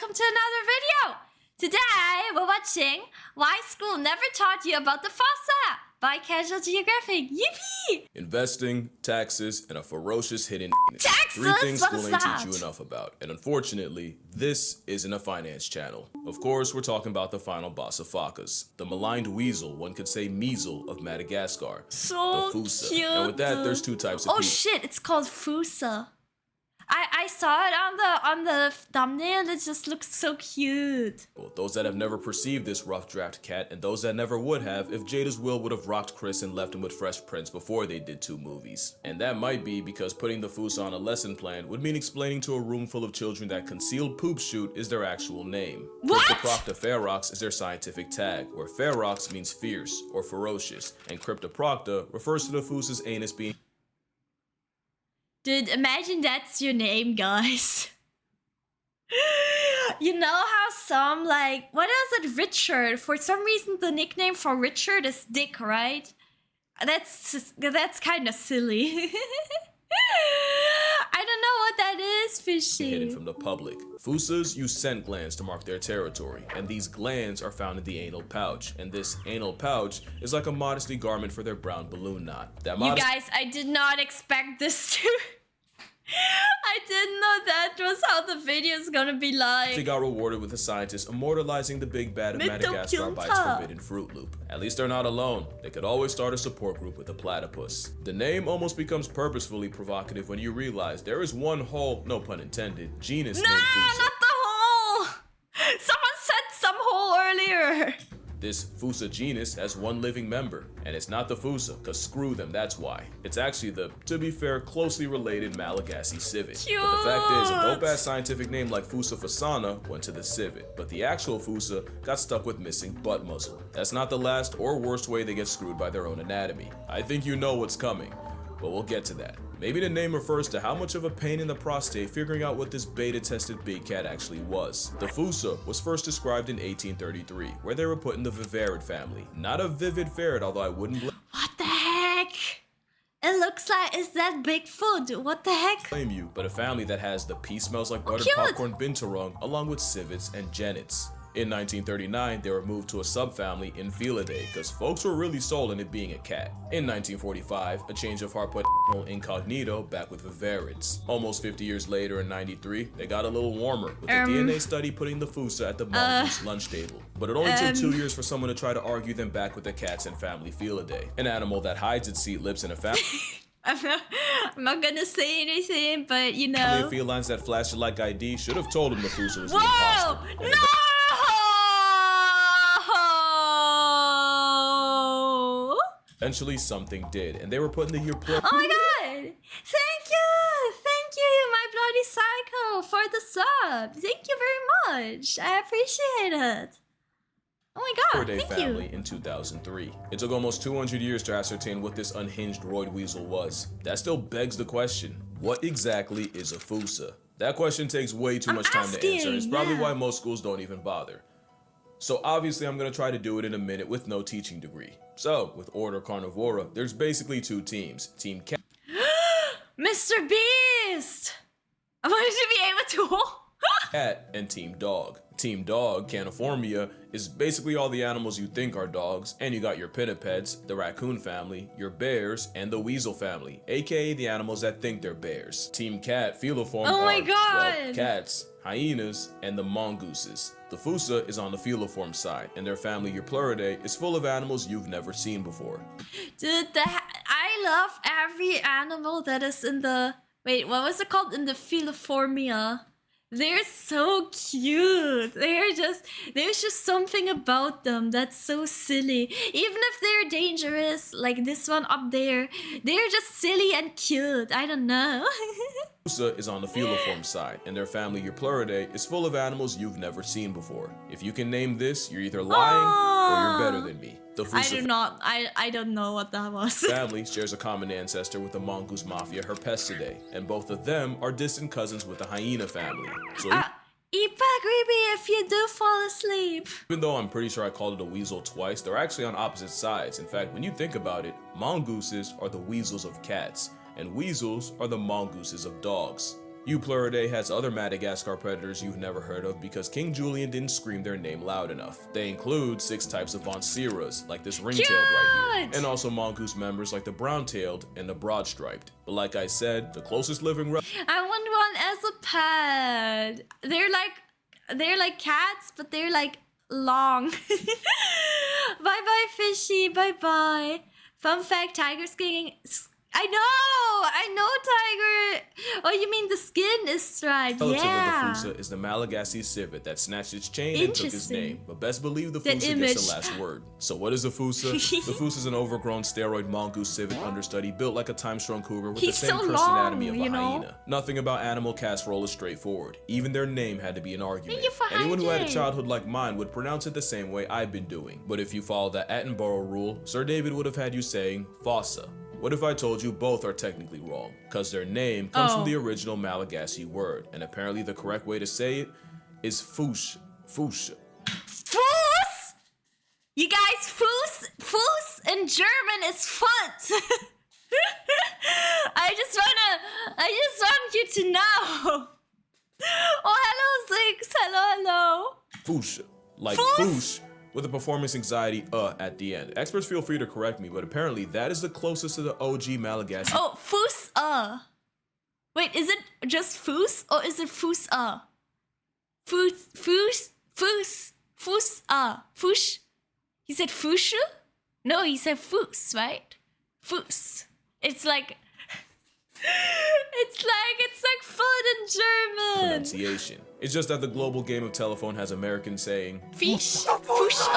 welcome to another video! Today we're watching Why School Never Taught You About the Fossa by Casual Geographic. Yippee! Investing, taxes, and a ferocious hidden Taxes? Three things What school is ain't that? teach you enough about. And unfortunately, this isn't a finance channel. Of course, we're talking about the final boss of Focas, the maligned weasel, one could say measle of Madagascar, So the fossa. cute. And with that, there's two types of Oh people. shit, it's called fossa. I saw it on the thumbnail. It just looks so cute. Those that have never perceived this rough draft cat, and those that never would have if Jada's will would have rocked Chris and left him with Fresh Prince before they did 2 movies. And that might be because putting the fossa on a lesson plan would mean explaining to a room full of children that concealed poop shoot is their actual name. What? Cryptoprocta ferox is their scientific tag, where ferox means fierce or ferocious, and Cryptoprocta refers to the fossa's anus being. Dude, imagine that's your name, guys. You know how some, like, what is it, Richard? For some reason, the nickname for Richard is Dick, right? That's kind of silly. I don't know what that is, fishy. Hidden from the public. Fossas use scent glands to mark their territory, and these glands are found in the anal pouch, and this anal pouch is like a modesty garment for their brown balloon knot. You guys, I did not expect this to... I didn't know that was how the video is gonna be like. They got rewarded with a scientist immortalizing the big bad of Madagascar by its forbidden Fruit Loop. At least they're not alone. They could always start a support group with a platypus. The name almost becomes purposefully provocative when you realize there is one whole, no pun intended, genus named Fossa. Not the hole! Someone said some hole earlier. This fossa genus has 1 living member, and it's not the fossa, cause screw them, that's why. It's actually the, to be fair, closely related Malagasy civet. Cute. But the fact is, a dope-ass scientific name like Fossa fossana went to the civet, but the actual fossa got stuck with missing butt muzzle. That's not the last or worst way they get screwed by their own anatomy. I think you know what's coming, but we'll get to that. Maybe the name refers to how much of a pain in the prostate figuring out what this beta-tested big cat actually was. The fossa was first described in 1833, where they were put in the vivarid family. Not a vivid ferret, although I wouldn't What the heck? It looks like, is that Bigfoot? What the heck? blame you, but a family that has the pea smells like buttered cute. popcorn binturong, along with civets and genets. In 1939, they were moved to a subfamily in Felidae, because folks were really sold on it being a cat. In 1945, a change of heart put incognito back with vivarids. Almost 50 years later in 93, they got a little warmer, with a DNA study putting the fossa at the mongoose lunch table. But it only took 2 years for someone to try to argue them back with the cats and family Felidae, an animal that hides its seat lips in a family. I'm not gonna say anything, but you know. Family of felines that flashed like ID should have told him the fossa was the Whoa! imposter. No! Eventually, something did, and they were put in the year Oh my god! Thank you, my bloody psycho, for the sub. Thank you very much. I appreciate it. Oh my god, Day thank family you. in 2003. It took almost 200 years to ascertain what this unhinged roid weasel was. That still begs the question, what exactly is a fossa? That question takes way too much time to answer, and it's probably why most schools don't even bother. So obviously I'm gonna try to do it in a minute with no teaching degree. So, with Order Carnivora, there's basically 2 teams. Team Cat Mr. Beast! I wanted to be able to... and Team Dog. Team Dog, Caniformia, is basically all the animals you think are dogs, and you got your pinnipeds, the raccoon family, your bears, and the weasel family, aka the animals that think they're bears. Team Cat, Feliform, Oh my are, god! well, cats, hyenas, and the mongooses. The fossa is on the Feliform side, and their family Eupluridae is full of animals you've never seen before. Dude, I love every animal that is in the... Wait, what was it called? In the Feliformia. They're so cute. There's just something about them that's so silly. Even if they're dangerous, like this one up there, they're just silly and cute. I don't know. Fossa is on the Feliform side, and their family Eupluridae is full of animals you've never seen before. If you can name this, you're either lying or you're better than me. The fossa I don't know what that was. family shares a common ancestor with the mongoose mafia Herpestidae, and both of them are distant cousins with the hyena family. So Ipa creepy if you do fall asleep. even though I'm pretty sure I called it a weasel twice, they're actually on opposite sides. In fact, when you think about it, mongooses are the weasels of cats, and weasels are the mongooses of dogs. Eupluridae has other Madagascar predators you've never heard of because King Julian didn't scream their name loud enough. They include 6 types of Vonceras, like this ring-tailed right here, and also mongoose members like the brown-tailed and the broad-striped. But like I said, the closest living I want one as a pet. They're like cats, but they're like long. Bye bye fishy, bye bye. Fun fact, tiger skin. I know tiger. Oh, you mean the skin is striped? relative Yeah. of the fossa is the Malagasy civet that snatched its chain and took his name. But best believe the fossa gets the last word. So what is a fossa? The fossa is an overgrown steroid mongoose civet understudy built like a time-strung cougar with the same cursed anatomy of a hyena. Nothing about animal casserole is straightforward. Even their name had to be an argument. Anyone who had a childhood like mine would pronounce it the same way I've been doing. But if you follow the Attenborough rule, Sir David would have had you saying fossa. What if I told you both are technically wrong? Because their name comes from the original Malagasy word, and apparently the correct way to say it is foosha. Foosha. Fuß? You guys, Fuß in German is foot. I just want you to know. Oh, hello, Zix. Hello. Foosha. Like foosh with a performance anxiety at the end. Experts feel free to correct me, but apparently that is the closest to the OG Malagasy. Oh, Fuß. Wait, is it just Fuß or is it Fuß? Fuß. He said Fusche? No, he said Fuß, right? Fuß. It's like foot in German. Pronunciation. It's just that the global game of telephone has Americans saying Fish.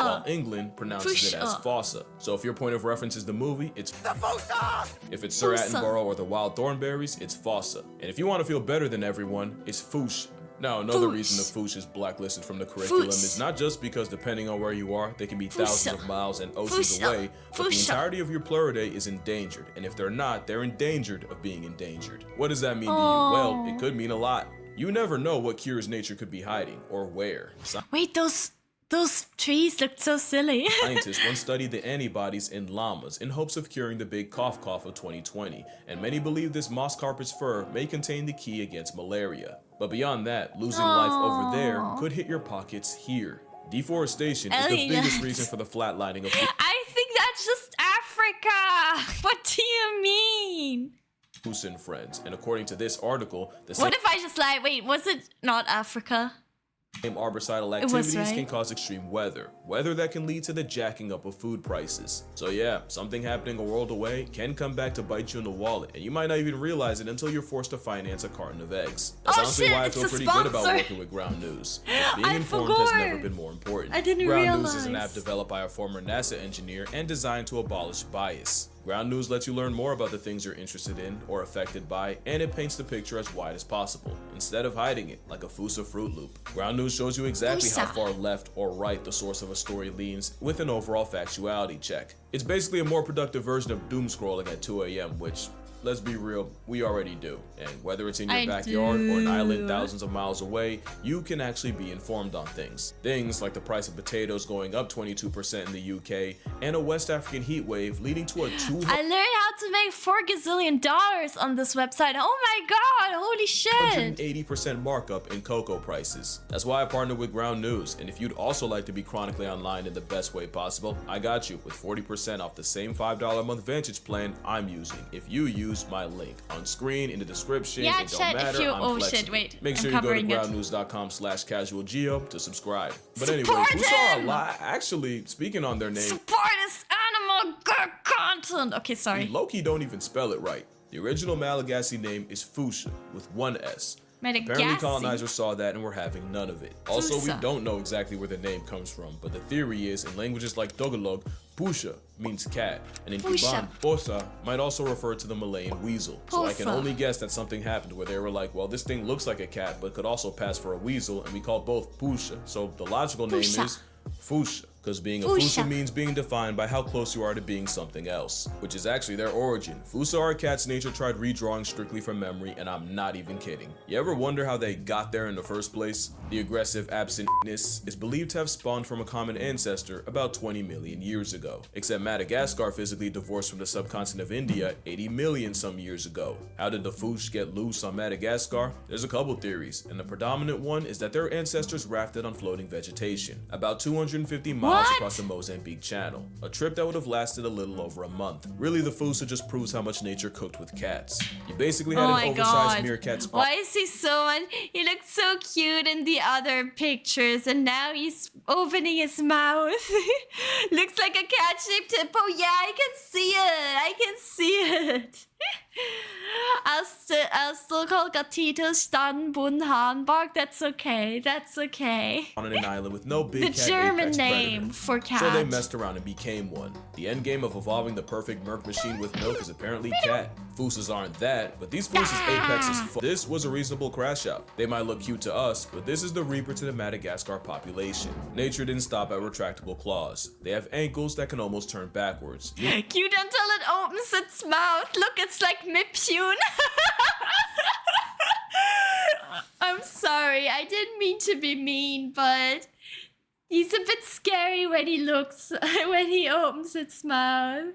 while England pronounces it as fossa. So if your point of reference is the movie, it's the fossa. If it's Sir Attenborough or the Wild Thornberrys, it's fossa. And if you want to feel better than everyone, it's foosh. Now, another reason the foosh is blacklisted from the curriculum is not just because depending on where you are, they can be thousands of miles and oceans away, but the entirety of your Pluridae is endangered. And if they're not, they're endangered of being endangered. What does that mean to you? Well, it could mean a lot. You never know what cures nature could be hiding or where. Wait, those trees look so silly. Scientists once studied the antibodies in llamas in hopes of curing the big cough of 2020, and many believe this moss carpet's fur may contain the key against malaria. But beyond that, losing life over there could hit your pockets here. Deforestation is the biggest reason for the flatlining of I think that's just Africa. What do you mean? Fossa and friends, and according to this article, the What if I just wait, was it not Africa? same arborcidal activities can cause extreme weather that can lead to the jacking up of food prices. So yeah, something happening a world away can come back to bite you in the wallet, and you might not even realize it until you're forced to finance a carton of eggs. That's honestly why I feel pretty good about working with Ground News. Being informed has never been more important. I didn't Ground realize. News is an app developed by a former NASA engineer and designed to abolish bias. Ground News lets you learn more about the things you're interested in or affected by, and it paints the picture as wide as possible, instead of hiding it like a Fossa Fruit Loop. Ground News shows you exactly how far left or right the source of a story leans with an overall factuality check. It's basically a more productive version of doom scrolling at 2 a.m., which, let's be real, we already do. And whether it's in your backyard or an island thousands of miles away, you can actually be informed on things. Things like the price of potatoes going up 22% in the UK, and a West African heat wave leading to a I learned how to make $4 gazillion on this website. Oh my god, holy shit. 180% markup in cocoa prices. That's why I partnered with Ground News, and if you'd also like to be chronically online in the best way possible, I got you with 40% off the same $5 a month Vantage plan I'm using if you use my link on screen, in the description. Yeah, it don't chat, matter, if you I'm flexible. Make sure you go to groundnews.com/casualgeo to subscribe. But anyway, Fossa are alive. Actually, speaking on their name, support this animal good content. Okay, sorry. Loki don't even spell it right. The original Malagasy name is Foosha with one S. Apparently colonizers saw that and were having none of it. Also, we don't know exactly where the name comes from, but the theory is in languages like Tagalog, Pusha means cat, and in Iban, fossa might also refer to the Malayan weasel. So I can only guess that something happened where they were like, well, this thing looks like a cat, but could also pass for a weasel, and we call both Pusha. So the logical name is Foosha. because being a Fuchsia. fossa means being defined by how close you are to being something else, which is actually their origin. Fossa are cats nature tried redrawing strictly from memory, and I'm not even kidding. You ever wonder how they got there in the first place? The aggressive absentness is believed to have spawned from a common ancestor about 20 million years ago, except Madagascar physically divorced from the subcontinent of India 80 million some years ago. How did the Foosh get loose on Madagascar? There's a couple theories, and the predominant one is that their ancestors rafted on floating vegetation, about 250 miles across the Mozambique Channel, a trip that would have lasted a little over a month. Really, the Fossa just proves how much nature cooked with cats. You basically had an oversized meerkat spot. Why is he so he looks so cute in the other pictures, and now he's opening his mouth. Looks like a cat-shaped hippo. Yeah, I can see it. I can see it. I'll still call Gatito Stan Bunhan Bark. That's okay. That's okay. On an island with no big The cat German apex name predator. for cat. So they messed around and became one. The end game of evolving the perfect merc machine with milk is apparently cat. Fossas aren't that, but these Fossas apex is fun. This was a reasonable crash out. They might look cute to us, but this is the reaper to the Madagascar population. Nature didn't stop at retractable claws. They have ankles that can almost turn backwards. Cute until it opens its mouth. Look, it's like Mipune. I'm sorry, I didn't mean to be mean, but he's a bit scary when he opens its mouth.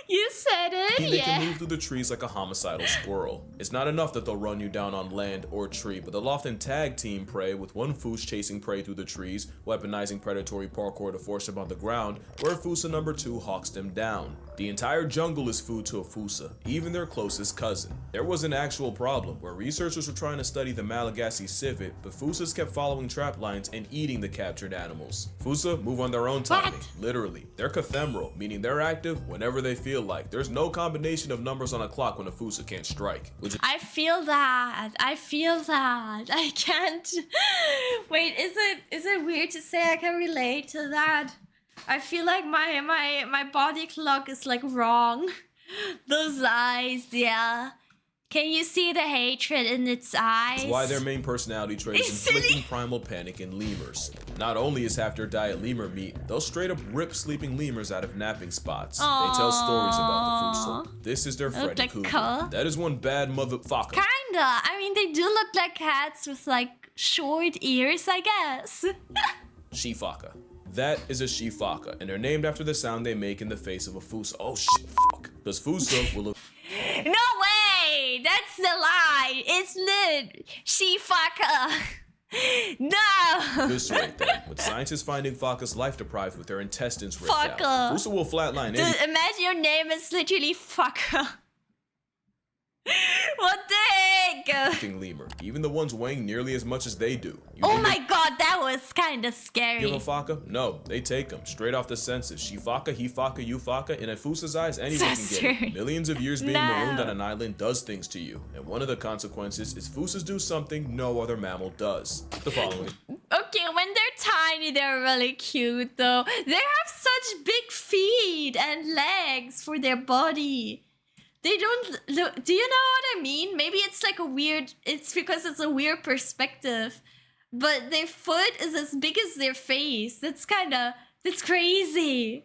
You said it, They yeah. can move through the trees like a homicidal squirrel. It's not enough that they'll run you down on land or tree, but they'll often tag team prey, with one Foosh chasing prey through the trees, weaponizing predatory parkour to force them on the ground, where Fossa number 2 hawks them down. The entire jungle is food to a Fossa, even their closest cousin. There was an actual problem where researchers were trying to study the Malagasy civet, but Fossas kept following trap lines and eating the captured animals. Fossa move on their own timing, literally. They're cathemral, meaning they're active whenever they feel like. There's no combination of numbers on a clock when a Fossa can't strike. I feel that. I can't. Wait, is it weird to say I can relate to that? I feel like my body clock is like wrong. Those eyes, yeah. Can you see the hatred in its eyes? That's why their main personality trait is inflicting primal panic in lemurs. Not only is half their diet lemur meat, they'll straight up rip sleeping lemurs out of napping spots. They tell stories about the Fossa. This is their Freddy Cougar. That is one bad motherfucker. Kinda. I mean, they do look like cats with like short ears, I guess. Shifaka. That is a Shifaka, and they're named after the sound they make in the face of a Fossa. Oh shit, fuck. Because Fossa will... No way! That's the lie! It's lit! Shifaka! No! Eviscerate them, with scientists finding Faka's life deprived with their intestines ripped out. Fucker. Fossa will flatline any... Imagine your name is literally Fucker. What the heck? lemur, even the ones weighing nearly as much as they do. Oh my god, that was kind of scary. Give a Faka? No, they take them straight off the census. She Faka, he Faka, you Faka. In a Fussa's eyes, anyone can get it. Millions of years being marooned on an island does things to you, and one of the consequences is Fussas do something no other mammal does. The following. Okay, when they're tiny, they're really cute though. They have such big feet and legs for their body. They don't look, do you know what I mean? Maybe it's like it's because it's a weird perspective. But their foot is as big as their face. That's crazy.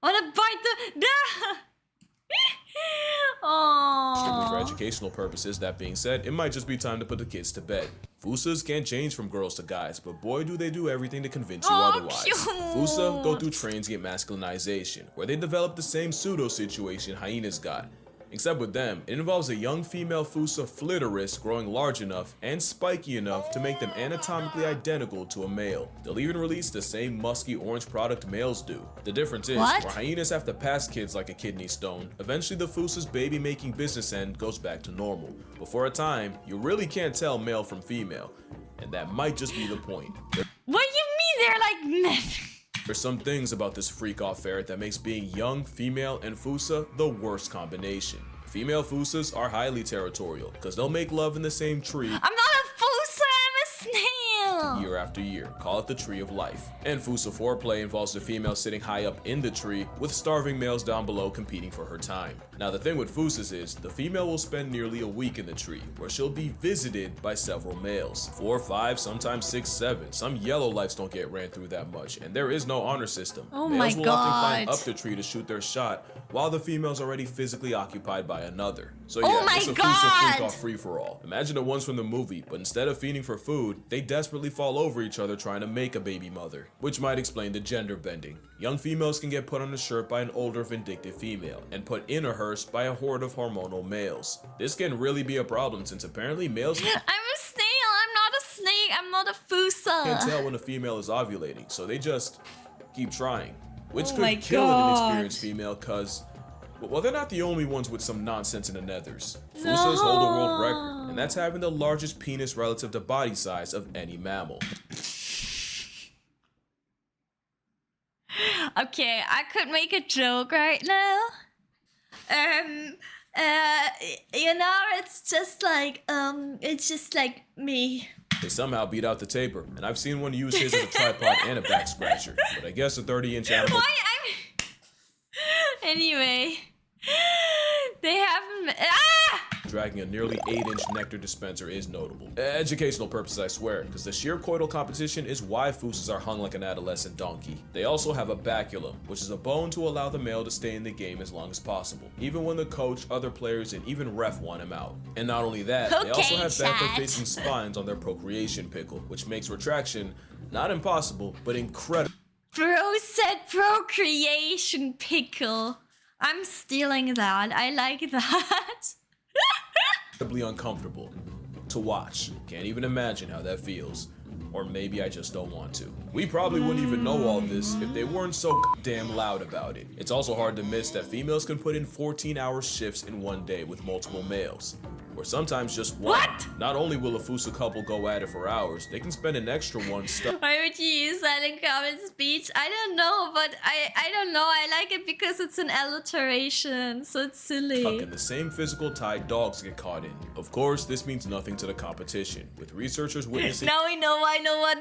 I wanna bite the, Strictly for educational purposes, that being said, it might just be time to put the kids to bed. Fussas can't change from girls to guys, but boy do they do everything to convince you otherwise. Cute. Fussa go through transient masculinization, where they develop the same pseudo-situation hyenas got. Except with them, it involves a young female Fossa flitteris growing large enough and spiky enough to make them anatomically identical to a male. They'll even release the same musky orange product males do. The difference is, where hyenas have to pass kids like a kidney stone, eventually the Fussa's baby-making business end goes back to normal. But for a time, you really can't tell male from female, and that might just be the point. What do you mean they're like men? There's some things about this freak-off ferret that makes being young, female, and Fossa the worst combination. Female Fussas are highly territorial, because they'll make love in the same tree. I'm not a Fossa, I'm a snail! Year after year. Call it the tree of life. And fossa foreplay involves the female sitting high up in the tree with starving males down below competing for her time. Now the thing with fossas is, the female will spend nearly a week in the tree, where she'll be visited by several males. 4, 5, sometimes 6, 7. Some yellow lights don't get ran through that much, and there is no honor system. Oh Males my will often climb God. up the tree to shoot their shot, while the female's already physically occupied by another. So Oh yeah, my it's a God. fossa freak-off free-for-all. Imagine the ones from the movie, but instead of feeding for food, they desperately fall over each other trying to make a baby mother. Which might explain the gender bending. Young females can get put on a shirt by an older vindictive female, and put in a hearse by a horde of hormonal males. This can really be a problem since apparently males I'm a snail. I'm not a snake. I'm not a fossa. can't tell when a female is ovulating, so they just keep trying. Which Oh my could kill an God. inexperienced female, cause, well, they're not the only ones with some nonsense in the nethers. Fossas hold a world record, and that's having the largest penis relative to body size of any mammal. Okay, I could make a joke right now. You know, it's just like me. They somehow beat out the taper, and I've seen one use his as a tripod and a back scratcher, but I guess a 30-inch animal. Why Anyway, they haven't. Dragging a nearly 8-inch nectar dispenser is notable. Educational purposes, I swear, because the sheer coital competition is why fossas are hung like an adolescent donkey. They also have a baculum, which is a bone to allow the male to stay in the game as long as possible, even when the coach, other players, and even ref want him out. And not only that, they also Okay, have chat. backward-facing spines on their procreation pickle, which makes retraction not impossible, but incredible. Bro said procreation pickle. I'm stealing that. I like that. Incredibly uncomfortable to watch. Can't even imagine how that feels. Or maybe I just don't want to. We probably wouldn't even know all this if they weren't so damn loud about it. It's also hard to miss that females can put in 14-hour shifts in one day with multiple males. Or sometimes just one. What? Not only will a fossa couple go at it for hours, they can spend an extra one stuck Why would you use that in common speech? I don't know, but I don't know. I like it because it's an alliteration, so it's silly. in the same physical tie dogs get caught in. Of course, this means nothing to the competition, with researchers witnessing Now we know why no one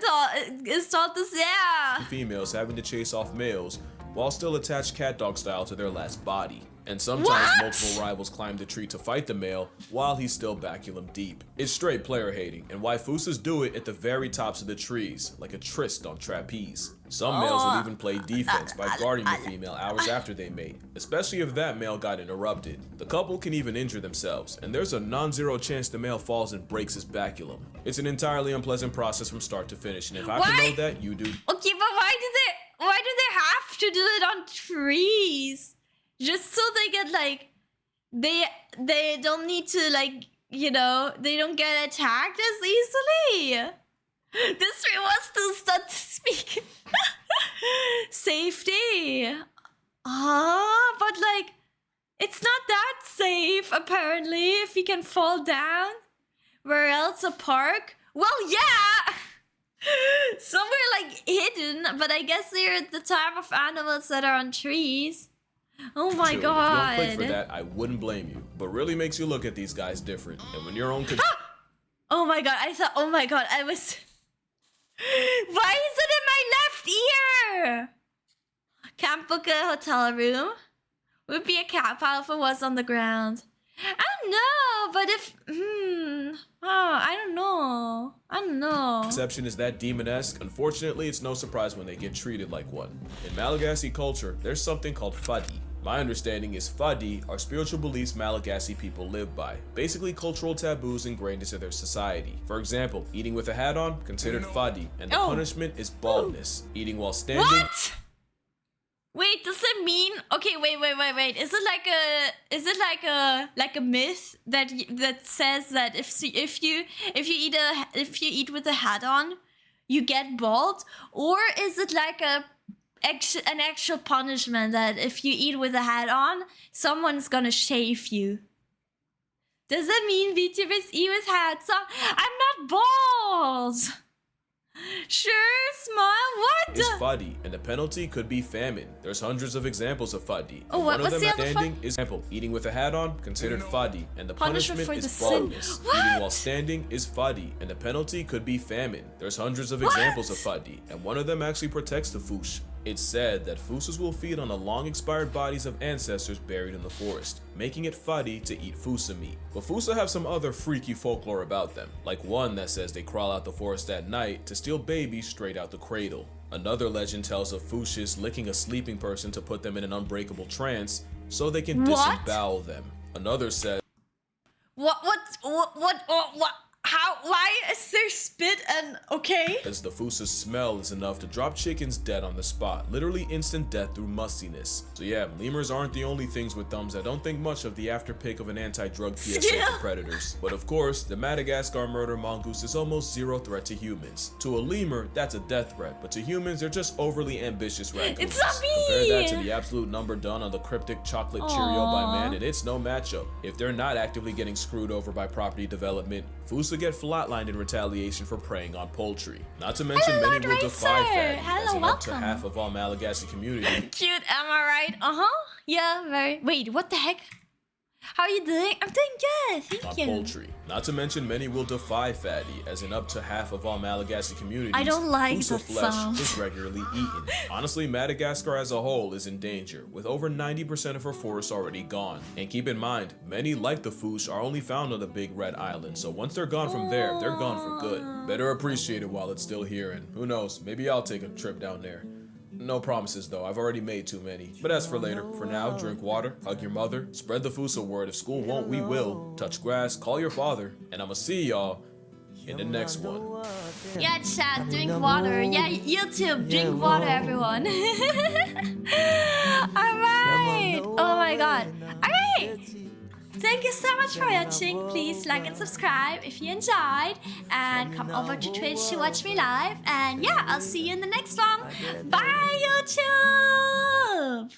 is taught this. Yeah. females having to chase off males while still attached cat dog style to their last body. And sometimes What? multiple rivals climb the tree to fight the male while he's still baculum deep. It's straight player hating, and why fossas do it at the very tops of the trees, like a tryst on trapeze. Some males will even play defense by guarding the female hours after they mate, especially if that male got interrupted. The couple can even injure themselves, and there's a non-zero chance the male falls and breaks his baculum. It's an entirely unpleasant process from start to finish, and if I can Why? know that, you do. Okay, but why do they have to do it on trees? Just so they get like they don't need to like, you know, they don't get attacked as easily. This tree wants to start to speak. Safety. But like it's not that safe apparently if you can fall down. Where else? A park? Well, yeah. Somewhere like hidden, but I guess they're the type of animals that are on trees. Oh my True, God. If you don't click for that, I wouldn't blame you. But really makes you look at these guys different. And when your own Oh my God, oh my God, I was... Why is it in my left ear? Can't book a hotel room. Would be a cat pile if it was on the ground. I don't know, but if... I don't know. Exception is that demon-esque, unfortunately it's no surprise when they get treated like one. In Malagasy culture, there's something called fadi. My understanding is fadi are spiritual beliefs Malagasy people live by, basically cultural taboos ingrained into their society. For example, eating with a hat on, considered fadi, and the punishment is baldness. Eating while standing... What? Wait, does it mean? Okay, wait. Is it like a myth that says that if you eat with a hat on, you get bald, or is it like an actual punishment that if you eat with a hat on, someone's gonna shave you? Does that mean VTubers eat with hats on? I'm not bald. Sure, smile. What? is fuddy, and the penalty could be famine. There's hundreds of examples of fuddy. Oh, One of what's them the other standing is example. Eating with a hat on, considered fuddy, and the punishment for is the sin. baldness. What? Eating while standing is fuddy, and the penalty could be famine. There's hundreds of examples of fuddy, and one of them actually protects the foosh. It's said that fossas will feed on the long expired bodies of ancestors buried in the forest, making it fuddy to eat fossa meat. But fossa have some other freaky folklore about them, like one that says they crawl out the forest at night to steal babies straight out the cradle. Another legend tells of fossas licking a sleeping person to put them in an unbreakable trance so they can What? disembowel them. Another says What? How? Why is there spit and okay? as the fussa's smell is enough to drop chickens dead on the spot, literally instant death through mustiness. So yeah, lemurs aren't the only things with thumbs that don't think much of the afterpick of an anti-drug PSA for predators. But of course, the Madagascar murder mongoose is almost zero threat to humans. To a lemur, that's a death threat, but to humans, they're just overly ambitious raccoons. It's not me! Compare that to the absolute number done on the cryptic chocolate Cheerio by man, and it's no matchup. If they're not actively getting screwed over by property development, fossa get flatlined in retaliation for preying on poultry. Not to mention Hello, many will Lord defy Racer. fatty, Hello, as in up to welcome. half of all Malagasy community Cute, am I right? Yeah, very. Wait, what the heck? How are you doing? I'm doing good. on Thank you. poultry. Not to mention many will defy fatty, as in up to half of all Malagasy communities, I don't like fossa that flesh sound. is regularly eaten. Honestly, Madagascar as a whole is in danger, with over 90% of her forests already gone. And keep in mind, many like the foosh are only found on the Big Red Island, so once they're gone from there, they're gone for good. Better appreciate it while it's still here, and who knows, maybe I'll take a trip down there. No promises though, I've already made too many. But as for later, for now, drink water, hug your mother, spread the fossa word. If school won't, we will. Touch grass, call your father, and I'ma see y'all in the next one. Yeah, chat, drink water. Yeah, YouTube, drink water, everyone. Alright. Oh my god. Alright. Thank you so much for watching. Please like and subscribe if you enjoyed. And come over to Twitch to watch me live. And yeah, I'll see you in the next one. Bye, YouTube!